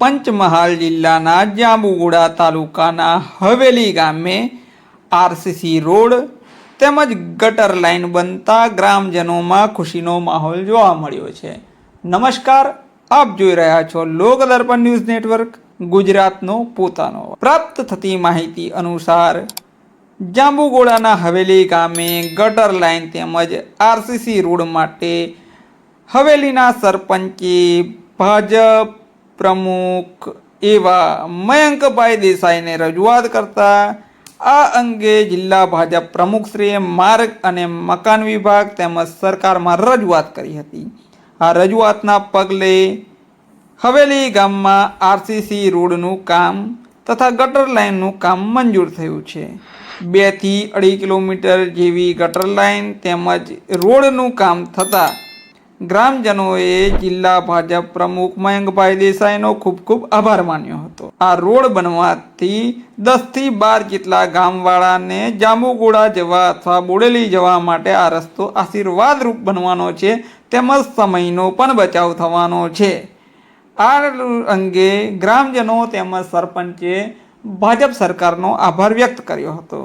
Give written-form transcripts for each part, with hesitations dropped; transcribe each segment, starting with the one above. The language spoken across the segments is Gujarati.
પંચમહાલ જિલ્લાના જાંબુઘોડા તાલુકાના હવેલી ગામે આરસીસી રોડ તેમજ ગટર લાઇન બનતા ગ્રામજનોમાં ખુશીનો માહોલ જોવા મળ્યો છે। નમસ્કાર, આપ જોઈ રહ્યા છો લોકદર્પણ ન્યૂઝ નેટવર્ક, ગુજરાતનો પોતાનો। પ્રાપ્ત થતી માહિતી અનુસાર જાંબુઘોડાના હવેલી ગામે ગટર લાઇન તેમજ આરસીસી રોડ માટે હવેલીના સરપંચે ભાજપ પ્રમુખ એવા મયંકભાઈ દેસાઈને રજૂઆત કરતા આ અંગે જિલ્લા ભાજપ પ્રમુખશ્રીએ માર્ગ અને મકાન વિભાગ તેમજ સરકારમાં રજૂઆત કરી હતી। આ રજૂઆતના પગલે હવેલી ગામમાં આરસીસી રોડનું કામ તથા ગટર લાઇનનું કામ મંજૂર થયું છે। 2 થી 2.5 કિલોમીટર જેવી ગટર લાઇન તેમજ રોડનું કામ થતાં ગ્રામજનોએ જિલ્લા ભાજપ પ્રમુખ મયંકભાઈ દેસાઈનો ખૂબ ખૂબ આભાર માન્યો હતો। આ રોડ બનવાથી 10 થી 12 જેટલા ગામવાળાને જાંબુઘોડા જવા અથવા બોડેલી જવા માટે આ રસ્તો આશીર્વાદરૂપ બનવાનો છે તેમજ સમયનો પણ બચાવ થવાનો છે। આ અંગે ગ્રામજનો તેમજ સરપંચે ભાજપ સરકારનો આભાર વ્યક્ત કર્યો હતો।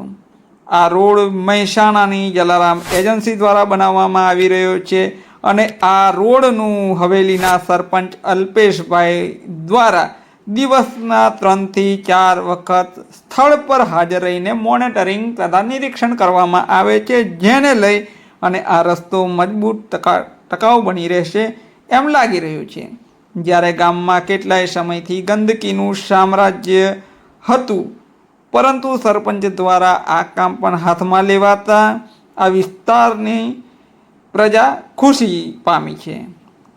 આ રોડ મહેસાણાની જલારામ એજન્સી દ્વારા બનાવવામાં આવી રહ્યો છે અને આ રોડનું હવેલીના સરપંચ અલ્પેશભાઈ દ્વારા દિવસના 3 થી 4 વખત સ્થળ પર હાજર રહીને મોનિટરિંગ તથા નિરીક્ષણ કરવામાં આવે છે, જેને લઈ અને આ રસ્તો મજબૂત ટકાઉ બની રહેશે એમ લાગી રહ્યું છે। જ્યારે ગામમાં કેટલાય સમયથી ગંદકીનું સામ્રાજ્ય હતું, પરંતુ સરપંચ દ્વારા આ કામ પણ હાથમાં લેવાતા આ વિસ્તારની પ્રજા ખુશી પામી છે।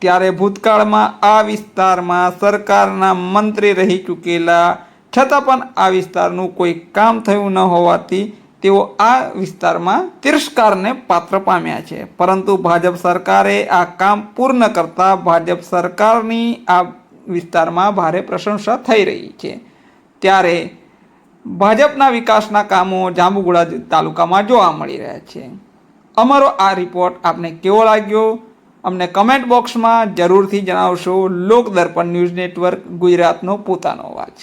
ત્યારે ભૂતકાળમાં આ વિસ્તારમાં સરકારના મંત્રી રહી ચૂકેલા છતાં પણ આ વિસ્તારનું કોઈ કામ થયું ન હોવાથી તેઓ આ વિસ્તારમાં તિરસ્કારને પાત્ર પામ્યા છે, પરંતુ ભાજપ સરકારે આ કામ પૂર્ણ કરતા ભાજપ સરકારની આ વિસ્તારમાં ભારે પ્રશંસા થઈ રહી છે। ત્યારે ભાજપના વિકાસના કામો જાંબુઘોડા તાલુકામાં જોવા મળી રહ્યા છે। અમારો આ રિપોર્ટ આપને કેવો લાગ્યો અમને કમેન્ટ બોક્સમાં જરૂરથી જણાવશો। લોકદર્પણ ન્યૂઝ નેટવર્ક, ગુજરાતનો પોતાનો અવાજ।